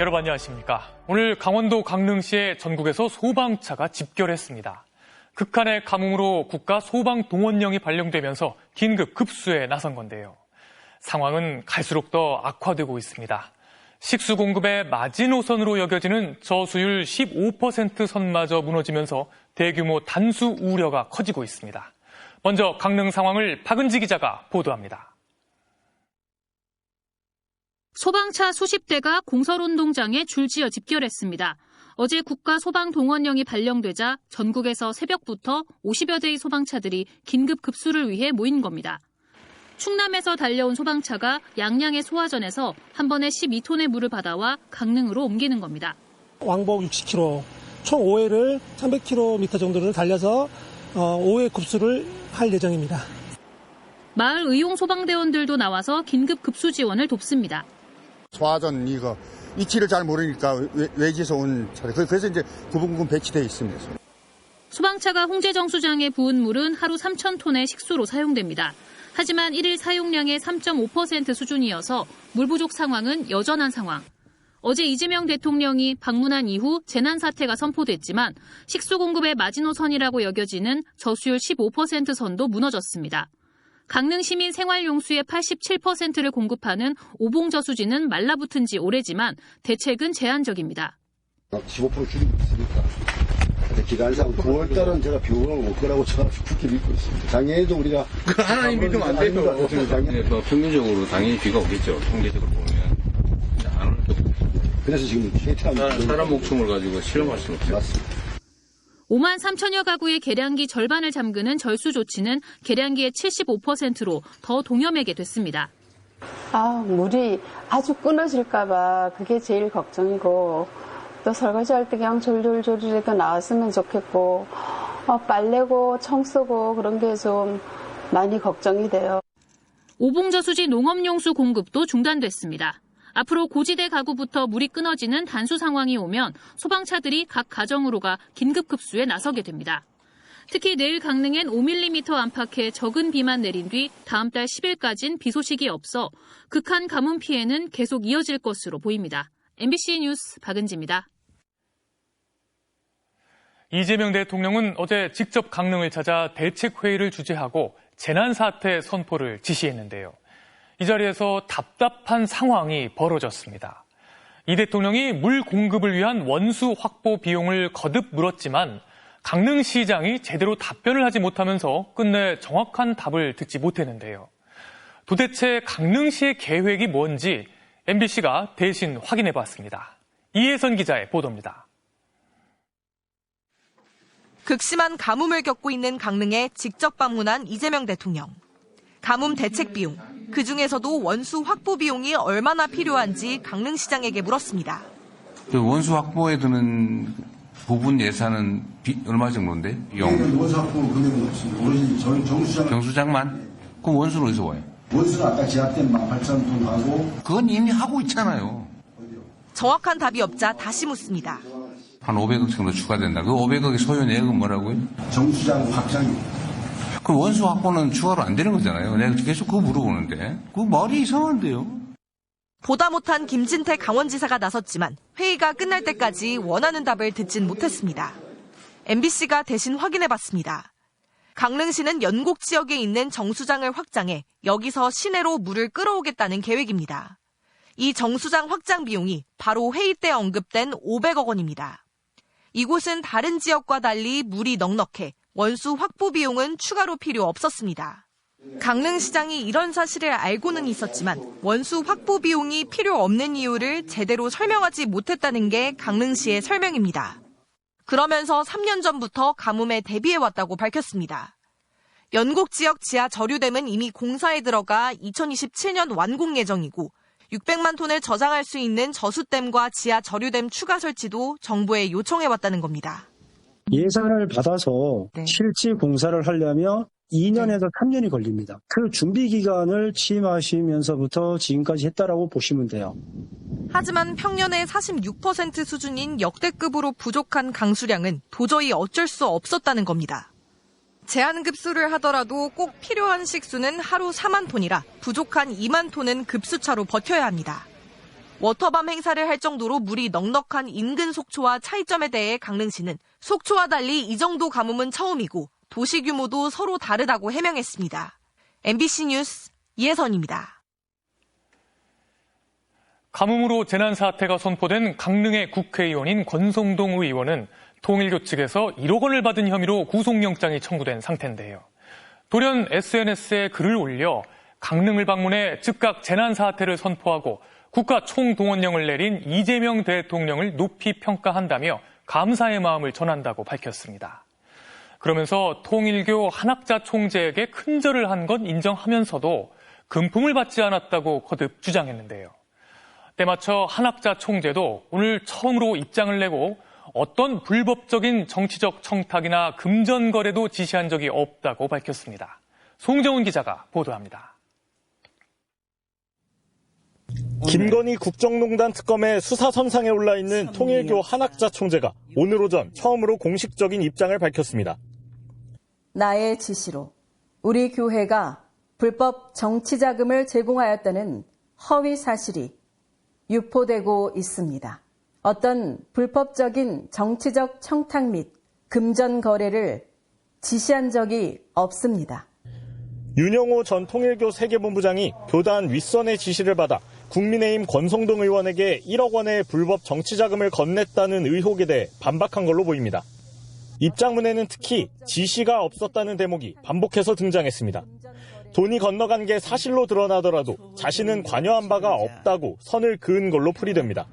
여러분 안녕하십니까. 오늘 강원도 강릉시에 전국에서 소방차가 집결했습니다. 극한의 가뭄으로 국가 소방동원령이 발령되면서 긴급 급수에 나선 건데요. 상황은 갈수록 더 악화되고 있습니다. 식수 공급의 마지노선으로 여겨지는 저수율 15% 선마저 무너지면서 대규모 단수 우려가 커지고 있습니다. 먼저 강릉 상황을 박은지 기자가 보도합니다. 소방차 수십 대가 공설운동장에 줄지어 집결했습니다. 어제 국가소방동원령이 발령되자 전국에서 새벽부터 50여 대의 소방차들이 긴급 급수를 위해 모인 겁니다. 충남에서 달려온 소방차가 양양의 소화전에서 한 번에 12톤의 물을 받아와 강릉으로 옮기는 겁니다. 왕복 60km, 총 5회를 300km 정도를 달려서 5회 급수를 할 예정입니다. 마을 의용 소방대원들도 나와서 긴급 급수 지원을 돕습니다. 소화전 이거 위치를 잘 모르니까 외지에서 온 차례. 그래서 이제 구분구분 배치되어 있습니다. 소방차가 홍제정수장에 부은 물은 하루 3,000톤의 식수로 사용됩니다. 하지만 1일 사용량의 3.5% 수준이어서 물 부족 상황은 여전한 상황. 어제 이재명 대통령이 방문한 이후 재난 사태가 선포됐지만 식수 공급의 마지노선이라고 여겨지는 저수율 15% 선도 무너졌습니다. 강릉 시민 생활용수의 87%를 공급하는 오봉저수지는 말라붙은 지 오래지만 대책은 제한적입니다. 15% 줄이고 있으니까. 기간상 9월달은 제가 비용을 올 거라고 저는 굳게 믿고 있습니다. 작년에도 우리가 하나님 믿으면 안 되죠. 네, 평균적으로 당연히 비가 오겠죠. 통계적으로 보면 안 올 게 없죠. 그래서 지금 사람 목숨을 가지고 실험할 수는 없죠. 맞습니다. 5만 3천여 가구의 계량기 절반을 잠그는 절수 조치는 계량기의 75%로 더 동여매게 됐습니다. 물이 아주 끊어질까 봐 그게 제일 걱정이고 또 설거지할 때 그냥 졸졸졸이라도 나왔으면 좋겠고 빨래고 청소고 그런 게 좀 많이 걱정이 돼요. 오봉저수지 농업용수 공급도 중단됐습니다. 앞으로 고지대 가구부터 물이 끊어지는 단수 상황이 오면 소방차들이 각 가정으로 가 긴급 급수에 나서게 됩니다. 특히 내일 강릉엔 5mm 안팎의 적은 비만 내린 뒤 다음 달 10일까지는 비 소식이 없어 극한 가뭄 피해는 계속 이어질 것으로 보입니다. MBC 뉴스 박은지입니다. 이재명 대통령은 어제 직접 강릉을 찾아 대책회의를 주재하고 재난사태 선포를 지시했는데요. 이 자리에서 답답한 상황이 벌어졌습니다. 이 대통령이 물 공급을 위한 원수 확보 비용을 거듭 물었지만 강릉시장이 제대로 답변을 하지 못하면서 끝내 정확한 답을 듣지 못했는데요. 도대체 강릉시의 계획이 뭔지 MBC가 대신 확인해봤습니다. 이혜선 기자의 보도입니다. 극심한 가뭄을 겪고 있는 강릉에 직접 방문한 이재명 대통령. 가뭄 대책 비용, 그중에서도 원수 확보 비용이 얼마나 필요한지 강릉시장에게 물었습니다. 원수 확보에 드는 부분 예산은 얼마 정도인데? 원수 확보 금액은 없습니다. 오로지 정수장. 정수장만? 그럼 원수는 어디서 와요? 원수가 아까 제압된 18,000톤 하고. 그건 이미 하고 있잖아요. 정확한 답이 없자 다시 묻습니다. 한 500억 정도 추가된다. 그 500억의 소요 내역은 뭐라고요? 정수장 확장이. 그 원수 확보는 추가로 안 되는 거잖아요. 내가 계속 그거 물어보는데. 그거 말이 이상한데요. 보다 못한 김진태 강원지사가 나섰지만 회의가 끝날 때까지 원하는 답을 듣진 못했습니다. MBC가 대신 확인해봤습니다. 강릉시는 연곡 지역에 있는 정수장을 확장해 여기서 시내로 물을 끌어오겠다는 계획입니다. 이 정수장 확장 비용이 바로 회의 때 언급된 500억 원입니다. 이곳은 다른 지역과 달리 물이 넉넉해 원수 확보 비용은 추가로 필요 없었습니다. 강릉시장이 이런 사실을 알고는 있었지만 원수 확보 비용이 필요 없는 이유를 제대로 설명하지 못했다는 게 강릉시의 설명입니다. 그러면서 3년 전부터 가뭄에 대비해왔다고 밝혔습니다. 연곡 지역 지하 저류댐은 이미 공사에 들어가 2027년 완공 예정이고 600만 톤을 저장할 수 있는 저수댐과 지하 저류댐 추가 설치도 정부에 요청해왔다는 겁니다. 예산을 받아서 실지 공사를 하려면 2년에서 3년이 걸립니다. 그 준비 기간을 취임하시면서부터 지금까지 했다라고 보시면 돼요. 하지만 평년의 46% 수준인 역대급으로 부족한 강수량은 도저히 어쩔 수 없었다는 겁니다. 제한급수를 하더라도 꼭 필요한 식수는 하루 4만 톤이라 부족한 2만 톤은 급수차로 버텨야 합니다. 워터밤 행사를 할 정도로 물이 넉넉한 인근 속초와 차이점에 대해 강릉시는 속초와 달리 이 정도 가뭄은 처음이고 도시 규모도 서로 다르다고 해명했습니다. MBC 뉴스 이혜선입니다. 가뭄으로 재난사태가 선포된 강릉의 국회의원인 권성동 의원은 통일교 측에서 1억 원을 받은 혐의로 구속영장이 청구된 상태인데요. 돌연 SNS에 글을 올려 강릉을 방문해 즉각 재난사태를 선포하고 국가 총동원령을 내린 이재명 대통령을 높이 평가한다며 감사의 마음을 전한다고 밝혔습니다. 그러면서 통일교 한학자 총재에게 큰절을 한 건 인정하면서도 금품을 받지 않았다고 거듭 주장했는데요. 때마쳐 한학자 총재도 오늘 처음으로 입장을 내고 어떤 불법적인 정치적 청탁이나 금전 거래도 지시한 적이 없다고 밝혔습니다. 송정훈 기자가 보도합니다. 김건희 국정농단 특검의 수사선상에 올라있는 통일교 한학자 총재가 오늘 오전 처음으로 공식적인 입장을 밝혔습니다. 나의 지시로 우리 교회가 불법 정치자금을 제공하였다는 허위 사실이 유포되고 있습니다. 어떤 불법적인 정치적 청탁 및 금전 거래를 지시한 적이 없습니다. 윤영호 전 통일교 세계본부장이 교단 윗선의 지시를 받아 국민의힘 권성동 의원에게 1억 원의 불법 정치자금을 건넸다는 의혹에 대해 반박한 걸로 보입니다. 입장문에는 특히 지시가 없었다는 대목이 반복해서 등장했습니다. 돈이 건너간 게 사실로 드러나더라도 자신은 관여한 바가 없다고 선을 그은 걸로 풀이됩니다.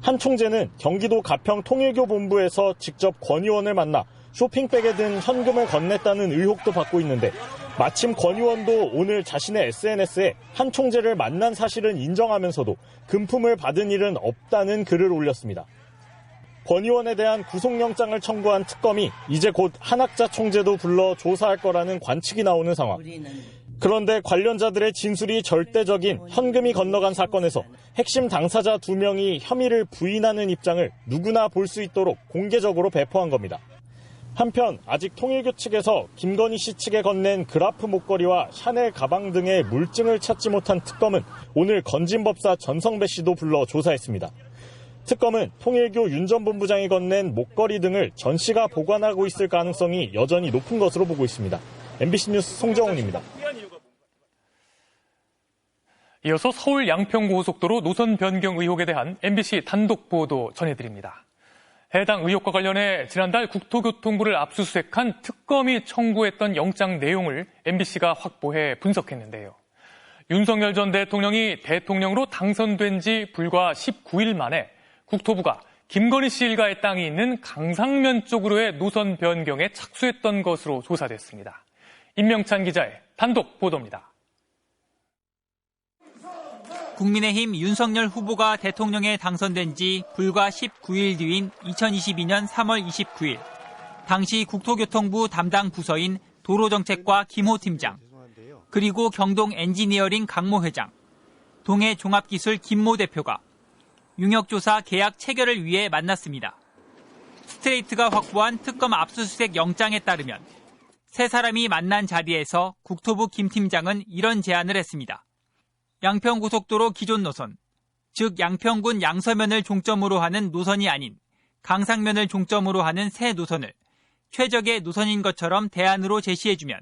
한 총재는 경기도 가평 통일교 본부에서 직접 권 의원을 만나 쇼핑백에 든 현금을 건넸다는 의혹도 받고 있는데 마침 권 의원도 오늘 자신의 SNS에 한 총재를 만난 사실은 인정하면서도 금품을 받은 일은 없다는 글을 올렸습니다. 권 의원에 대한 구속영장을 청구한 특검이 이제 곧 한학자 총재도 불러 조사할 거라는 관측이 나오는 상황. 그런데 관련자들의 진술이 절대적인 현금이 건너간 사건에서 핵심 당사자 2명이 혐의를 부인하는 입장을 누구나 볼 수 있도록 공개적으로 배포한 겁니다. 한편 아직 통일교 측에서 김건희 씨 측에 건넨 그라프 목걸이와 샤넬 가방 등의 물증을 찾지 못한 특검은 오늘 건진법사 전성배 씨도 불러 조사했습니다. 특검은 통일교 윤 전 본부장이 건넨 목걸이 등을 전 씨가 보관하고 있을 가능성이 여전히 높은 것으로 보고 있습니다. MBC 뉴스 송정훈입니다. 이어서 서울 양평고속도로 노선 변경 의혹에 대한 MBC 단독 보도 전해드립니다. 해당 의혹과 관련해 지난달 국토교통부를 압수수색한 특검이 청구했던 영장 내용을 MBC가 확보해 분석했는데요. 윤석열 전 대통령이 대통령으로 당선된 지 불과 19일 만에 국토부가 김건희 씨 일가의 땅이 있는 강상면 쪽으로의 노선 변경에 착수했던 것으로 조사됐습니다. 임명찬 기자의 단독 보도입니다. 국민의힘 윤석열 후보가 대통령에 당선된 지 불과 19일 뒤인 2022년 3월 29일, 당시 국토교통부 담당 부서인 도로정책과 김호 팀장, 그리고 경동 엔지니어링 강모 회장, 동해 종합기술 김모 대표가 융역조사 계약 체결을 위해 만났습니다. 스트레이트가 확보한 특검 압수수색 영장에 따르면 세 사람이 만난 자리에서 국토부 김 팀장은 이런 제안을 했습니다. 양평고속도로 기존 노선, 즉 양평군 양서면을 종점으로 하는 노선이 아닌 강상면을 종점으로 하는 새 노선을 최적의 노선인 것처럼 대안으로 제시해주면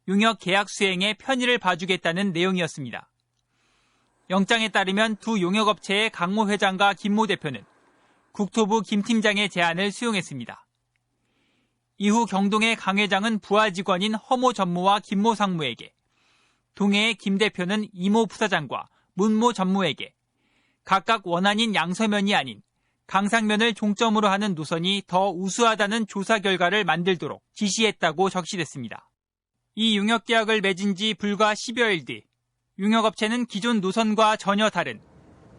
융역 계약 수행에 편의를 봐주겠다는 내용이었습니다. 영장에 따르면 두 용역업체의 강모 회장과 김모 대표는 국토부 김 팀장의 제안을 수용했습니다. 이후 경동의 강 회장은 부하 직원인 허모 전무와 김모 상무에게, 동해의 김 대표는 이모 부사장과 문모 전무에게 각각 원안인 양서면이 아닌 강상면을 종점으로 하는 노선이 더 우수하다는 조사 결과를 만들도록 지시했다고 적시됐습니다. 이 융역 계약을 맺은 지 불과 10여일 뒤 융역업체는 기존 노선과 전혀 다른,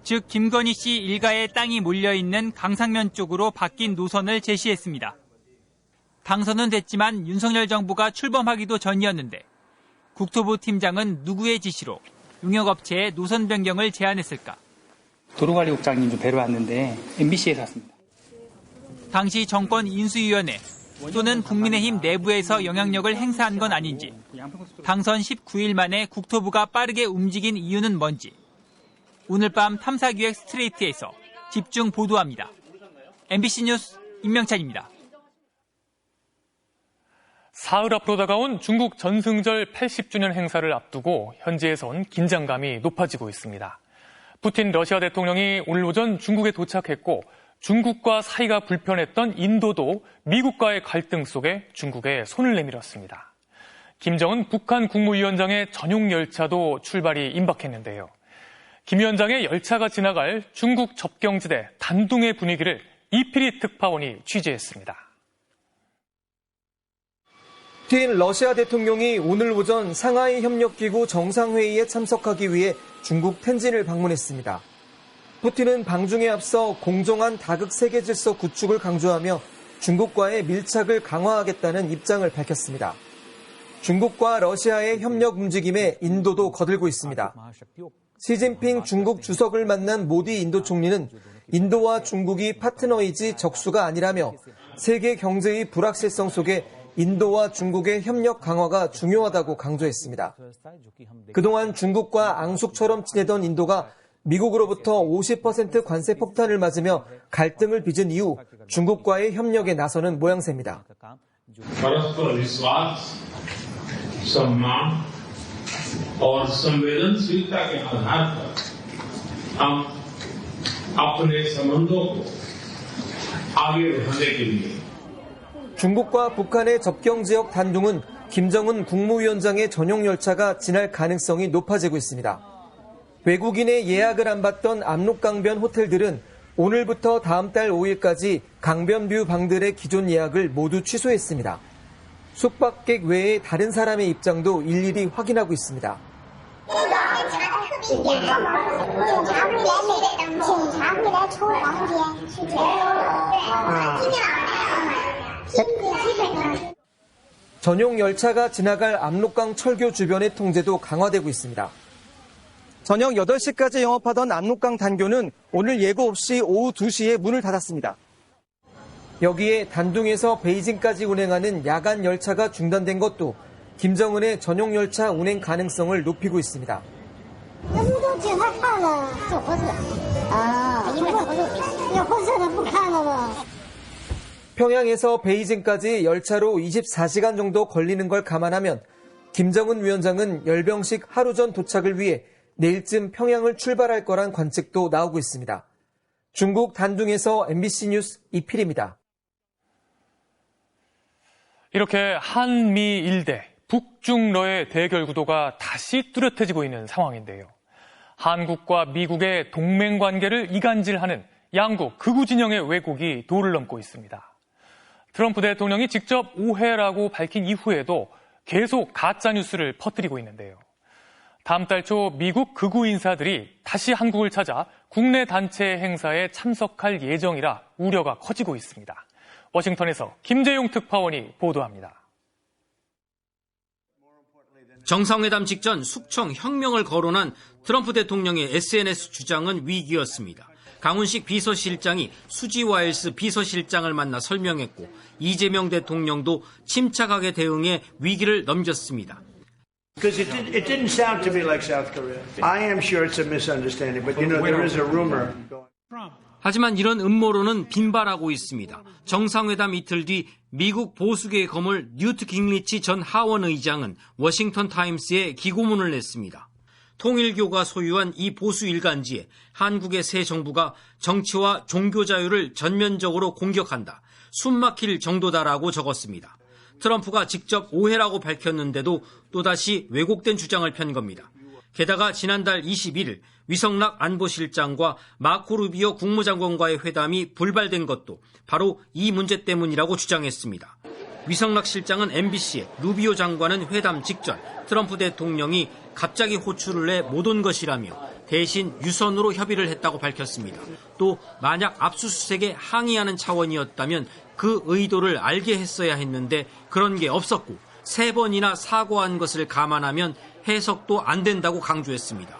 즉 김건희 씨 일가의 땅이 몰려있는 강상면 쪽으로 바뀐 노선을 제시했습니다. 당선은 됐지만 윤석열 정부가 출범하기도 전이었는데 국토부 팀장은 누구의 지시로 융역업체에 노선 변경을 제안했을까? 도로관리국장님 좀 뵈러 왔는데 MBC에서 왔습니다. 당시 정권 인수위원회 또는 국민의힘 내부에서 영향력을 행사한 건 아닌지, 당선 19일 만에 국토부가 빠르게 움직인 이유는 뭔지, 오늘 밤 탐사기획 스트레이트에서 집중 보도합니다. MBC 뉴스 임명찬입니다. 사흘 앞으로 다가온 중국 전승절 80주년 행사를 앞두고 현지에선 긴장감이 높아지고 있습니다. 푸틴 러시아 대통령이 오늘 오전 중국에 도착했고 중국과 사이가 불편했던 인도도 미국과의 갈등 속에 중국에 손을 내밀었습니다. 김정은 북한 국무위원장의 전용 열차도 출발이 임박했는데요. 김 위원장의 열차가 지나갈 중국 접경지대 단둥의 분위기를 이필희 특파원이 취재했습니다. 푸틴 러시아 대통령이 오늘 오전 상하이 협력기구 정상회의에 참석하기 위해 중국 텐진을 방문했습니다. 푸틴은 방중에 앞서 공정한 다극 세계 질서 구축을 강조하며 중국과의 밀착을 강화하겠다는 입장을 밝혔습니다. 중국과 러시아의 협력 움직임에 인도도 거들고 있습니다. 시진핑 중국 주석을 만난 모디 인도 총리는 인도와 중국이 파트너이지 적수가 아니라며 세계 경제의 불확실성 속에 인도와 중국의 협력 강화가 중요하다고 강조했습니다. 그동안 중국과 앙숙처럼 지내던 인도가 미국으로부터 50% 관세 폭탄을 맞으며 갈등을 빚은 이후 중국과의 협력에 나서는 모양새입니다. 중국과 북한의 접경 지역 단둥은 김정은 국무위원장의 전용 열차가 지날 가능성이 높아지고 있습니다. 외국인의 예약을 안 받던 압록강변 호텔들은 오늘부터 다음 달 5일까지 강변뷰 방들의 기존 예약을 모두 취소했습니다. 숙박객 외에 다른 사람의 입장도 일일이 확인하고 있습니다. 전용 열차가 지나갈 압록강 철교 주변의 통제도 강화되고 있습니다. 저녁 8시까지 영업하던 압록강 단교는 오늘 예고 없이 오후 2시에 문을 닫았습니다. 여기에 단둥에서 베이징까지 운행하는 야간 열차가 중단된 것도 김정은의 전용 열차 운행 가능성을 높이고 있습니다. 평양에서 베이징까지 열차로 24시간 정도 걸리는 걸 감안하면 김정은 위원장은 열병식 하루 전 도착을 위해 내일쯤 평양을 출발할 거란 관측도 나오고 있습니다. 중국 단둥에서 MBC 뉴스 이필입니다. 이렇게 한미 일대, 북중러의 대결 구도가 다시 뚜렷해지고 있는 상황인데요. 한국과 미국의 동맹 관계를 이간질하는 양국 극우 진영의 왜곡이 도를 넘고 있습니다. 트럼프 대통령이 직접 오해라고 밝힌 이후에도 계속 가짜뉴스를 퍼뜨리고 있는데요. 다음 달 초 미국 극우 인사들이 다시 한국을 찾아 국내 단체 행사에 참석할 예정이라 우려가 커지고 있습니다. 워싱턴에서 김재용 특파원이 보도합니다. 정상회담 직전 숙청 혁명을 거론한 트럼프 대통령의 SNS 주장은 위기였습니다. 강훈식 비서실장이 수지 와일스 비서실장을 만나 설명했고 이재명 대통령도 침착하게 대응해 위기를 넘겼습니다. Because it didn't sound to me like South Korea. I am sure it's a misunderstanding, but there is a rumor. 하지만 이런 음모론은 빈발하고 있습니다. 정상회담 이틀 뒤 미국 보수계의 거물 뉴트 깅리치 전 하원 의장은 워싱턴 타임스에 기고문을 냈습니다. 통일교가 소유한 이 보수 일간지에 한국의 새 정부가 정치와 종교 자유를 전면적으로 공격한다. 숨막힐 정도다라고 적었습니다. 트럼프가 직접 오해라고 밝혔는데도 또다시 왜곡된 주장을 편 겁니다. 게다가 지난달 21일 위성락 안보실장과 마코 루비오 국무장관과의 회담이 불발된 것도 바로 이 문제 때문이라고 주장했습니다. 위성락 실장은 MBC에 루비오 장관은 회담 직전 트럼프 대통령이 갑자기 호출을 내 못 온 것이라며 대신 유선으로 협의를 했다고 밝혔습니다. 또 만약 압수수색에 항의하는 차원이었다면 그 의도를 알게 했어야 했는데 그런 게 없었고 3번이나 사과한 것을 감안하면 해석도 안 된다고 강조했습니다.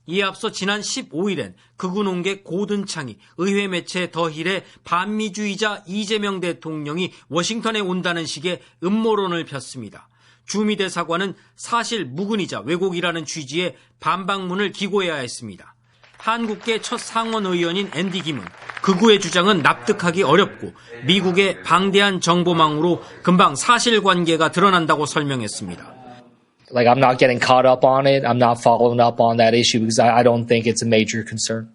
이에 앞서 지난 15일엔 극우농계 고든창이 의회 매체 더힐에 반미주의자 이재명 대통령이 워싱턴에 온다는 식의 음모론을 폈습니다. 주미대사관은 사실 무근이자 왜곡이라는 취지의 반박문을 기고해야 했습니다. 한국계 첫 상원 의원인 앤디 김은 극우의 주장은 납득하기 어렵고 미국의 방대한 정보망으로 금방 사실관계가 드러난다고 설명했습니다. Like I'm not getting caught up on it. I'm not following up on that issue because I don't think it's a major concern.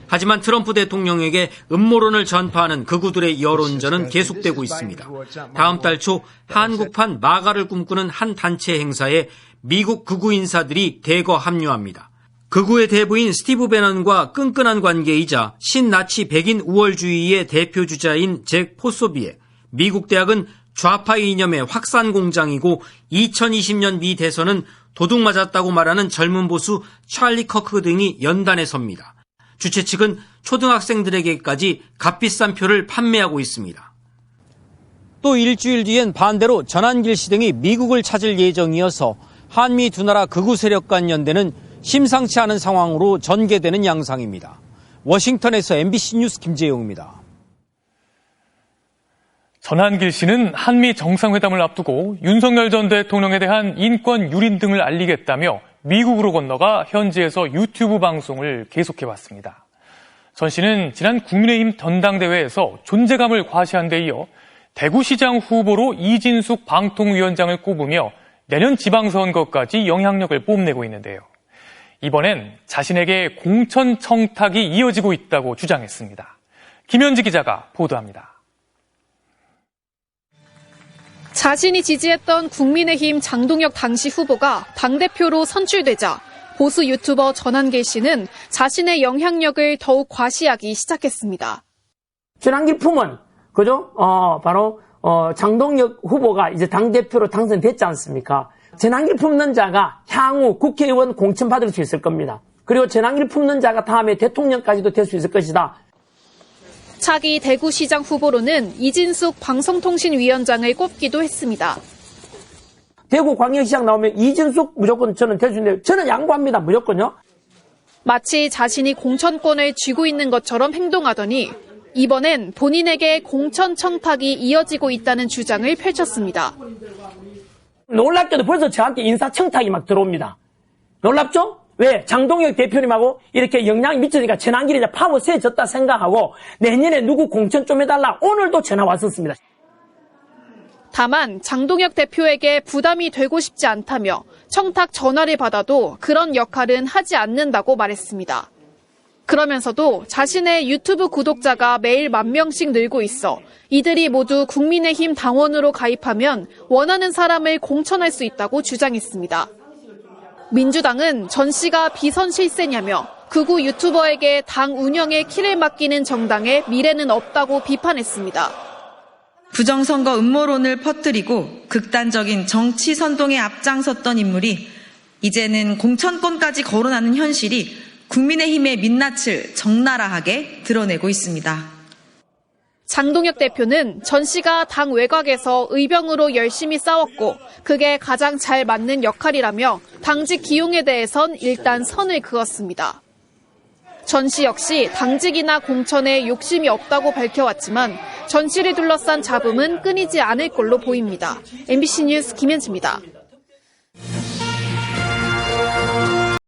하지만 트럼프 대통령에게 음모론을 전파하는 극우들의 여론전은 계속되고 있습니다. 다음 달 초 한국판 마가를 꿈꾸는 한 단체 행사에 미국 극우 인사들이 대거 합류합니다. 극우의 대부인 스티브 배넌과 끈끈한 관계이자 신나치 백인 우월주의의 대표주자인 잭 포소비에 미국 대학은 좌파 이념의 확산 공장이고 2020년 미 대선은 도둑 맞았다고 말하는 젊은 보수 찰리 커크 등이 연단에 섭니다. 주최 측은 초등학생들에게까지 값비싼 표를 판매하고 있습니다. 또 일주일 뒤엔 반대로 전한길 씨 등이 미국을 찾을 예정이어서 한미 두 나라 극우 세력 간 연대는 심상치 않은 상황으로 전개되는 양상입니다. 워싱턴에서 MBC 뉴스 김재용입니다. 전한길 씨는 한미 정상회담을 앞두고 윤석열 전 대통령에 대한 인권 유린 등을 알리겠다며 미국으로 건너가 현지에서 유튜브 방송을 계속해왔습니다. 전 씨는 지난 국민의힘 전당대회에서 존재감을 과시한 데 이어 대구시장 후보로 이진숙 방통위원장을 꼽으며 내년 지방선거까지 영향력을 뽐내고 있는데요. 이번엔 자신에게 공천 청탁이 이어지고 있다고 주장했습니다. 김현지 기자가 보도합니다. 자신이 지지했던 국민의힘 장동혁 당시 후보가 당대표로 선출되자 보수 유튜버 전한길 씨는 자신의 영향력을 더욱 과시하기 시작했습니다. 전한길 품은 그죠? 바로 장동혁 후보가 이제 당대표로 당선됐지 않습니까? 전한길 품는 자가 향후 국회의원 공천 받을 수 있을 겁니다. 그리고 전한길 품는 자가 다음에 대통령까지도 될 수 있을 것이다. 차기 대구시장 후보로는 이진숙 방송통신위원장을 꼽기도 했습니다. 대구광역시장 나오면 이진숙 무조건 저는 될 수 있는데 저는 양보합니다. 무조건요. 마치 자신이 공천권을 쥐고 있는 것처럼 행동하더니 이번엔 본인에게 공천 청탁이 이어지고 있다는 주장을 펼쳤습니다. 놀랍게도 벌써 저한테 인사청탁이 막 들어옵니다. 놀랍죠? 왜? 장동혁 대표님하고 이렇게 영향이 미치니까 전한길이 이제 파워 세졌다 생각하고 내년에 누구 공천 좀 해달라 오늘도 전화 왔었습니다. 다만 장동혁 대표에게 부담이 되고 싶지 않다며 청탁 전화를 받아도 그런 역할은 하지 않는다고 말했습니다. 그러면서도 자신의 유튜브 구독자가 매일 10,000명씩 늘고 있어 이들이 모두 국민의힘 당원으로 가입하면 원하는 사람을 공천할 수 있다고 주장했습니다. 민주당은 전 씨가 비선 실세냐며 극우 유튜버에게 당 운영의 키를 맡기는 정당에 미래는 없다고 비판했습니다. 부정선거 음모론을 퍼뜨리고 극단적인 정치 선동에 앞장섰던 인물이 이제는 공천권까지 거론하는 현실이 국민의힘의 민낯을 적나라하게 드러내고 있습니다. 장동혁 대표는 전 씨가 당 외곽에서 의병으로 열심히 싸웠고 그게 가장 잘 맞는 역할이라며 당직 기용에 대해선 일단 선을 그었습니다. 전 씨 역시 당직이나 공천에 욕심이 없다고 밝혀왔지만 전 씨를 둘러싼 잡음은 끊이지 않을 걸로 보입니다. MBC 뉴스 김현지입니다.